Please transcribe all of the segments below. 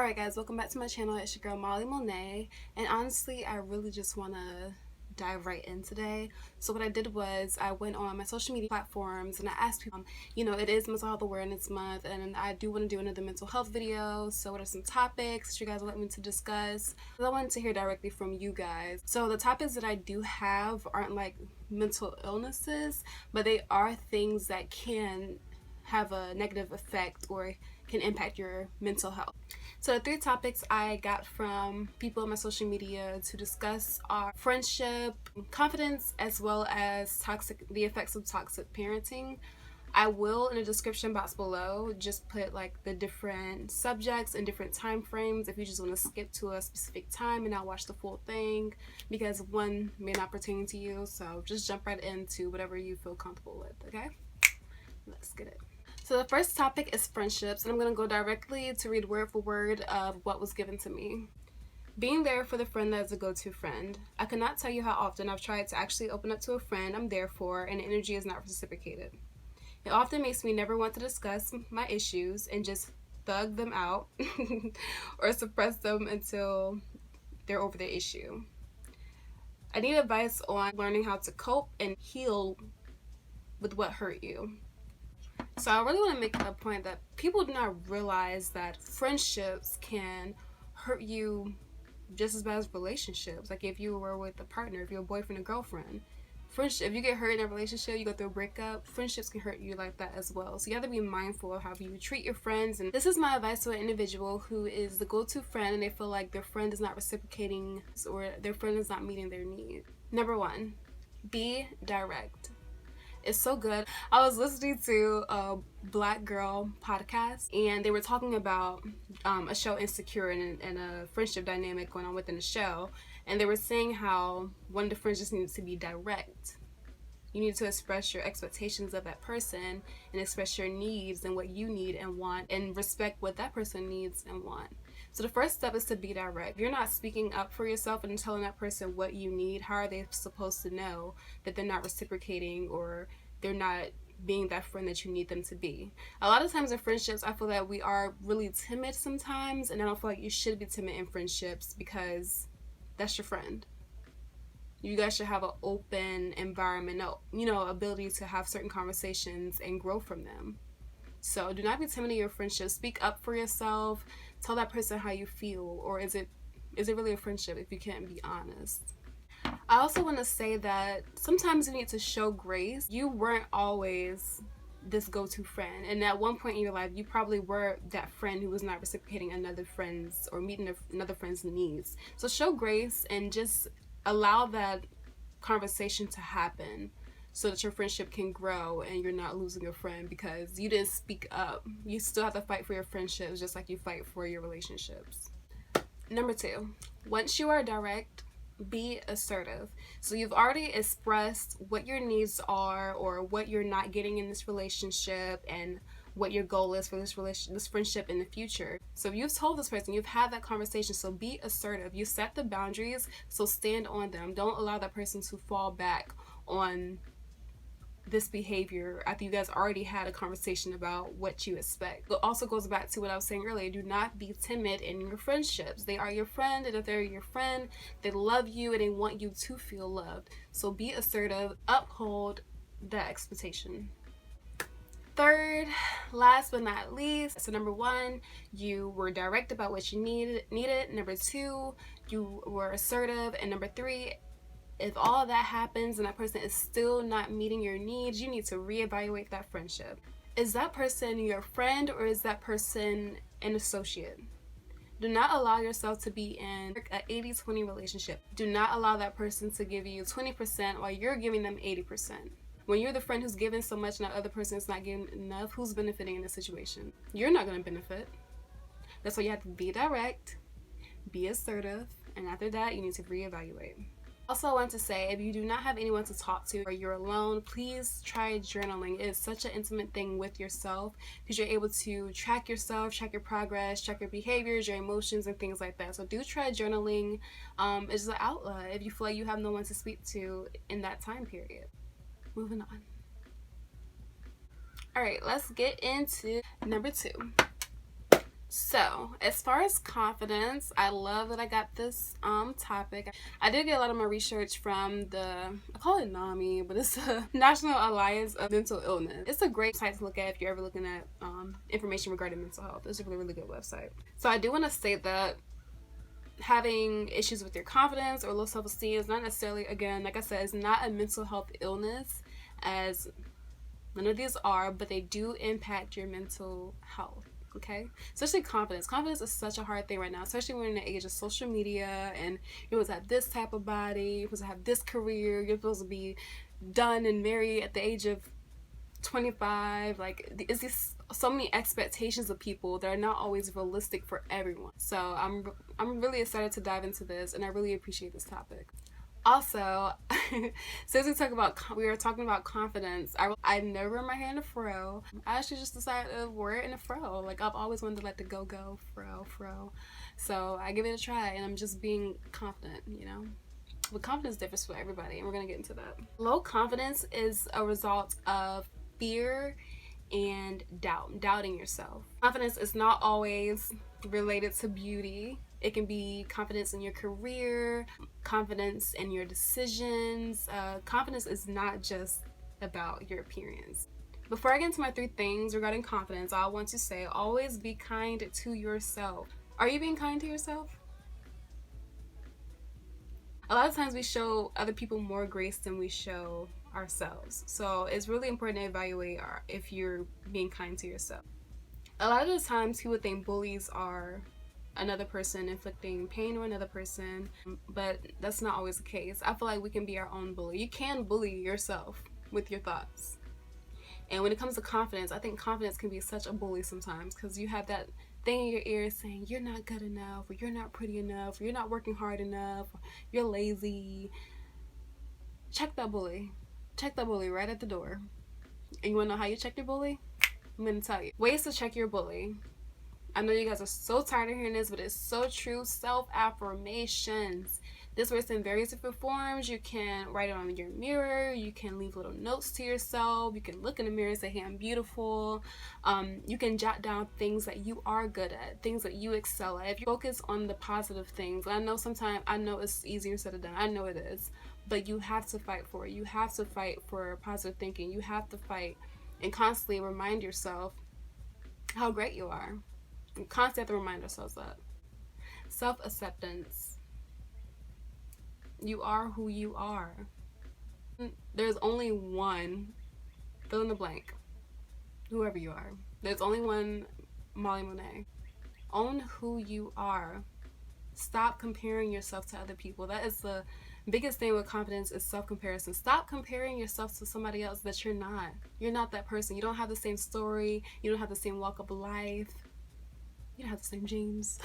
Alright guys, welcome back to my channel. It's your girl Molly Monet, and honestly I really just want to dive right in today. So what I did was I went on my social media platforms and I asked people, it is Mental Health Awareness Month and I do want to do another mental health video, so what are some topics that you guys would like me to discuss? I wanted to hear directly from you guys. So the topics that I do have aren't like mental illnesses, but they are things that can have a negative effect or can impact your mental health. So the three topics I got from people on my social media to discuss are friendship, confidence, as well as the effects of toxic parenting. I will, in the description box below, just put like the different subjects and different time frames if you just want to skip to a specific time and not watch the full thing, because one may not pertain to you. So just jump right into whatever you feel comfortable with, okay? Let's get it. So the first topic is friendships, and I'm going to go directly to read word for word of what was given to me. Being there for the friend that is a go-to friend. I cannot tell you how often I've tried to actually open up to a friend I'm there for and the energy is not reciprocated. It often makes me never want to discuss my issues and just thug them out or suppress them until they're over the issue. I need advice on learning how to cope and heal with what hurt you. So I really want to make a point that people do not realize that friendships can hurt you just as bad as relationships. Like if you were with a partner, if you're a boyfriend or girlfriend, friendship, if you get hurt in a relationship, you go through a breakup, friendships can hurt you like that as well. So you have to be mindful of how you treat your friends. And this is my advice to an individual who is the go-to friend and they feel like their friend is not reciprocating or their friend is not meeting their need. Number one, be direct. It's so good. I was listening to a Black Girl podcast and they were talking about a show Insecure and a friendship dynamic going on within the show, and they were saying how one of the friends just needs to be direct. You need to express your expectations of that person and express your needs and what you need and want and respect what that person needs and want. So the first step is to be direct. If you're not speaking up for yourself and telling that person what you need, how are they supposed to know that they're not reciprocating or they're not being that friend that you need them to be? A lot of times in friendships, I feel that we are really timid sometimes, and I don't feel like you should be timid in friendships because that's your friend. You guys should have an open environment, ability to have certain conversations and grow from them. So do not be timid in your friendship. Speak up for yourself. Tell that person how you feel, or is it really a friendship if you can't be honest? I also want to say that sometimes you need to show grace. You weren't always this go-to friend, and at one point in your life you probably were that friend who was not reciprocating another friend's or meeting another friend's needs. So show grace and just allow that conversation to happen so that your friendship can grow and you're not losing a friend because you didn't speak up. You still have to fight for your friendships just like you fight for your relationships. Number two, once you are direct, be assertive. So you've already expressed what your needs are or what you're not getting in this relationship and what your goal is for this friendship in the future. So you've told this person, you've had that conversation, so be assertive. You set the boundaries, so stand on them. Don't allow that person to fall back on this behavior after you guys already had a conversation about what you expect. It also goes back to what I was saying earlier. Do not be timid in your friendships. They are your friend, and if they're your friend, they love you and they want you to feel loved. So be assertive, uphold that expectation. Third, last but not least, so number one, you were direct about what you needed. Number two, you were assertive. And number three, if all of that happens and that person is still not meeting your needs, you need to reevaluate that friendship. Is that person your friend or is that person an associate? Do not allow yourself to be in an 80-20 relationship. Do not allow that person to give you 20% while you're giving them 80%. When you're the friend who's giving so much and that other person is not giving enough, who's benefiting in this situation? You're not going to benefit. That's why you have to be direct, be assertive, and after that, you need to reevaluate. Also, I want to say, if you do not have anyone to talk to or you're alone, please try journaling. It is such an intimate thing with yourself because you're able to track yourself, track your progress, track your behaviors, your emotions, and things like that. So do try journaling. It's an outlet if you feel like you have no one to speak to in that time period. Moving on. Alright, let's get into number two. So, as far as confidence, I love that I got this topic. I did get a lot of my research from I call it NAMI, but it's the National Alliance of Mental Illness. It's a great site to look at if you're ever looking at information regarding mental health. It's a really, really good website. So, I do want to say that having issues with your confidence or low self-esteem is not necessarily, again, like I said, it's not a mental health illness, as none of these are, but they do impact your mental health. Okay, especially confidence. Confidence is such a hard thing right now, especially when we're in the age of social media and you're supposed to have this type of body, you're supposed to have this career, you're supposed to be done and married at the age of 25. Like, it's these so many expectations of people that are not always realistic for everyone. So I'm really excited to dive into this, and I really appreciate this topic. Also, since we were talking about confidence, I never wear my hair in a fro. I actually just decided to wear it in a fro. Like, I've always wanted to let the go fro. So I give it a try, and I'm just being confident, you know. But confidence differs for everybody, and we're gonna get into that. Low confidence is a result of fear and doubting yourself. Confidence is not always related to beauty. It can be confidence in your career, confidence in your decisions. Confidence is not just about your appearance. Before I get into my 3 things regarding confidence, I want to say always be kind to yourself. Are you being kind to yourself? A lot of times we show other people more grace than we show ourselves. So it's really important to evaluate if you're being kind to yourself. A lot of the times people think bullies are another person inflicting pain on another person, but that's not always the case. I feel like we can be our own bully. You can bully yourself with your thoughts. And when it comes to confidence, I think confidence can be such a bully sometimes, because you have that thing in your ear saying you're not good enough, or you're not pretty enough, or you're not working hard enough, or you're lazy. Check that bully. Check that bully right at the door. And you want to know how you check your bully? I'm going to tell you. Ways to check your bully. I know you guys are so tired of hearing this, but it's so true. Self-affirmations. This works in various different forms. You can write it on your mirror. You can leave little notes to yourself. You can look in the mirror and say, hey, I'm beautiful. You can jot down things that you are good at, things that you excel at. If you focus on the positive things, I know it's easier said than done. I know it is. But you have to fight for it. You have to fight for positive thinking. You have to fight and constantly remind yourself how great you are. We constantly have to remind ourselves that. Self-acceptance. You are who you are. There's only one, fill in the blank, whoever you are. There's only one Molly Monet. Own who you are. Stop comparing yourself to other people. That is the biggest thing with confidence, is self-comparison. Stop comparing yourself to somebody else that you're not. You're not that person. You don't have the same story. You don't have the same walk of life. You don't have the same genes.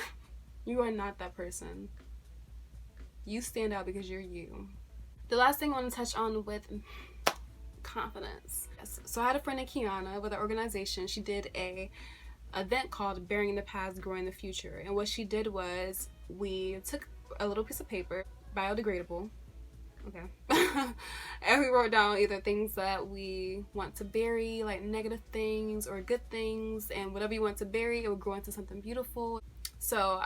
You are not that person. You stand out because you're you. The last thing I want to touch on with confidence. So I had a friend in Kiana with an organization. She did a event called Bearing the Past, Growing the Future. And what she did was, we took a little piece of paper, biodegradable, okay, and we wrote down either things that we want to bury, like negative things or good things, and whatever you want to bury, it would grow into something beautiful. So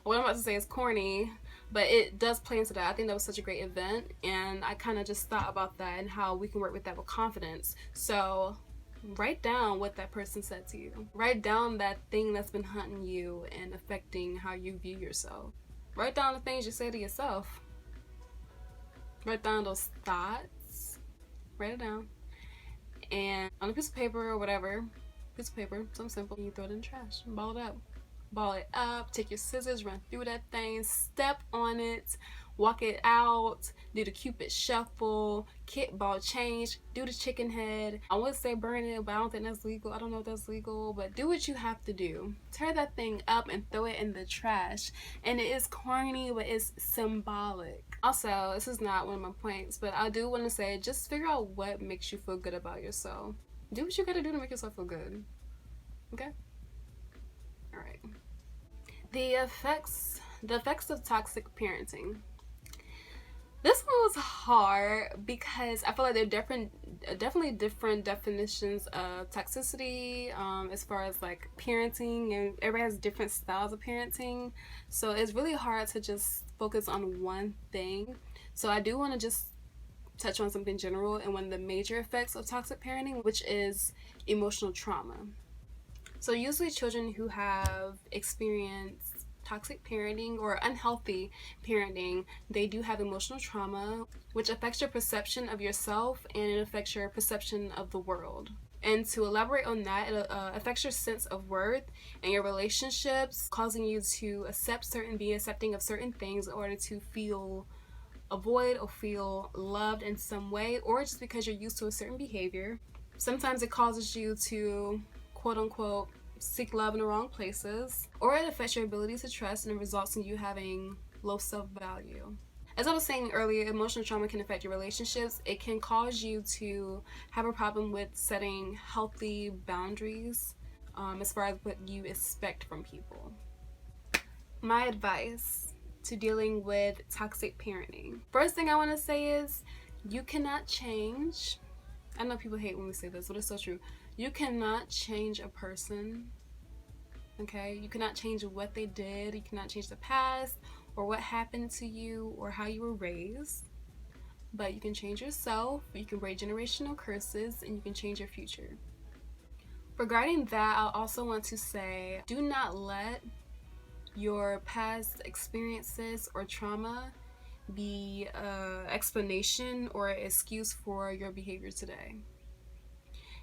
what I'm about to say is corny, but it does play into that. I think that was such a great event, and I kind of just thought about that and how we can work with that with confidence. So write down what that person said to you. Write down that thing that's been hunting you and affecting how you view yourself. Write down the things you say to yourself. Write down those thoughts. Write it down. And on a piece of paper or whatever, piece of paper, something simple, you throw it in the trash. Ball it up. Ball it up. Take your scissors, run through that thing, step on it, walk it out, do the Cupid shuffle, kickball change, do the chicken head. I would say burn it, but I don't think that's legal. I don't know if that's legal, but do what you have to do. Tear that thing up and throw it in the trash. And it is corny, but it's symbolic. Also, this is not one of my points, but I do want to say, just figure out what makes you feel good about yourself. Do what you gotta do to make yourself feel good. Okay? Alright. The effects of toxic parenting. This one was hard because I feel like there are definitely different definitions of toxicity, as far as like parenting, and everybody has different styles of parenting, so it's really hard to just focus on one thing. So I do want to just touch on something general and one of the major effects of toxic parenting, which is emotional trauma. So usually children who have experienced toxic parenting or unhealthy parenting, they do have emotional trauma, which affects your perception of yourself and it affects your perception of the world. And to elaborate on that, it affects your sense of worth and your relationships, causing you to be accepting of certain things in order to feel avoid or feel loved in some way, or just because you're used to a certain behavior. Sometimes it causes you to quote unquote seek love in the wrong places, or it affects your ability to trust and it results in you having low self-value. As I was saying earlier, emotional trauma can affect your relationships. It can cause you to have a problem with setting healthy boundaries, as far as what you expect from people. My advice to dealing with toxic parenting. First thing I want to say is you cannot change. I know people hate when we say this, but it's so true. You cannot change a person, okay? You cannot change what they did. You cannot change the past or what happened to you or how you were raised. But you can change yourself, you can break generational curses, and you can change your future. Regarding that, I also want to say, do not let your past experiences or trauma be an explanation or an excuse for your behavior today.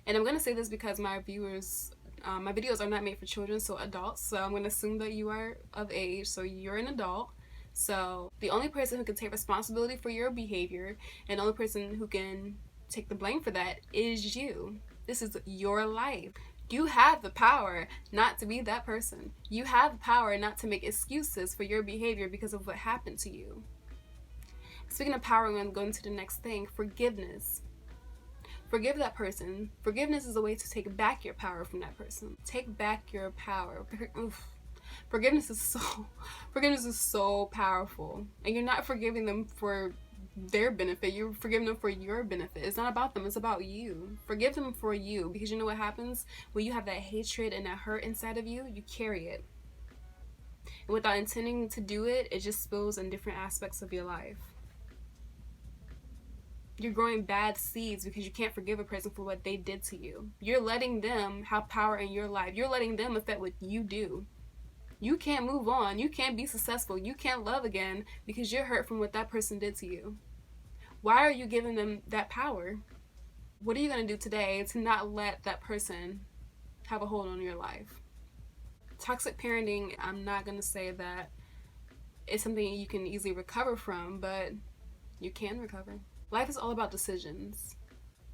And I'm going to say this because my videos are not made for children, so adults. So I'm going to assume that you are of age, so you're an adult. So the only person who can take responsibility for your behavior and the only person who can take the blame for that is you. This is your life. You have the power not to be that person. You have the power not to make excuses for your behavior because of what happened to you. Speaking of power, I'm going to go into the next thing, forgiveness. Forgive that person. Forgiveness is a way to take back your power from that person. Take back your power. Forgiveness is so powerful. And you're not forgiving them for their benefit, you're forgiving them for your benefit. It's not about them, it's about you. Forgive them for you, because you know what happens when you have that hatred and that hurt inside of you? You carry it. And without intending to do it, it just spills in different aspects of your life. You're growing bad seeds because you can't forgive a person for what they did to you. You're letting them have power in your life. You're letting them affect what you do. You can't move on. You can't be successful. You can't love again because you're hurt from what that person did to you. Why are you giving them that power? What are you going to do today to not let that person have a hold on your life? Toxic parenting, I'm not going to say that it's something you can easily recover from, but you can recover. Life is all about decisions.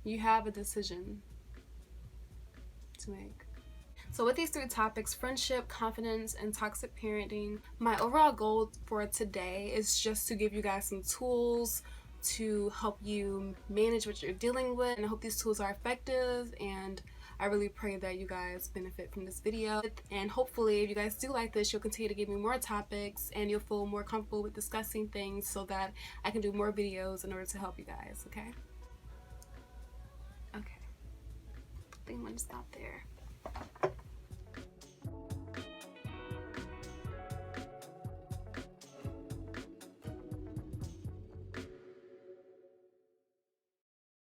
You have a decision to make. So with these 3 topics, friendship, confidence, and toxic parenting, my overall goal for today is just to give you guys some tools to help you manage what you're dealing with, and I hope these tools are effective, and I really pray that you guys benefit from this video. And hopefully if you guys do like this, you'll continue to give me more topics and you'll feel more comfortable with discussing things so that I can do more videos in order to help you guys, okay? Okay. I think I'm gonna stop there.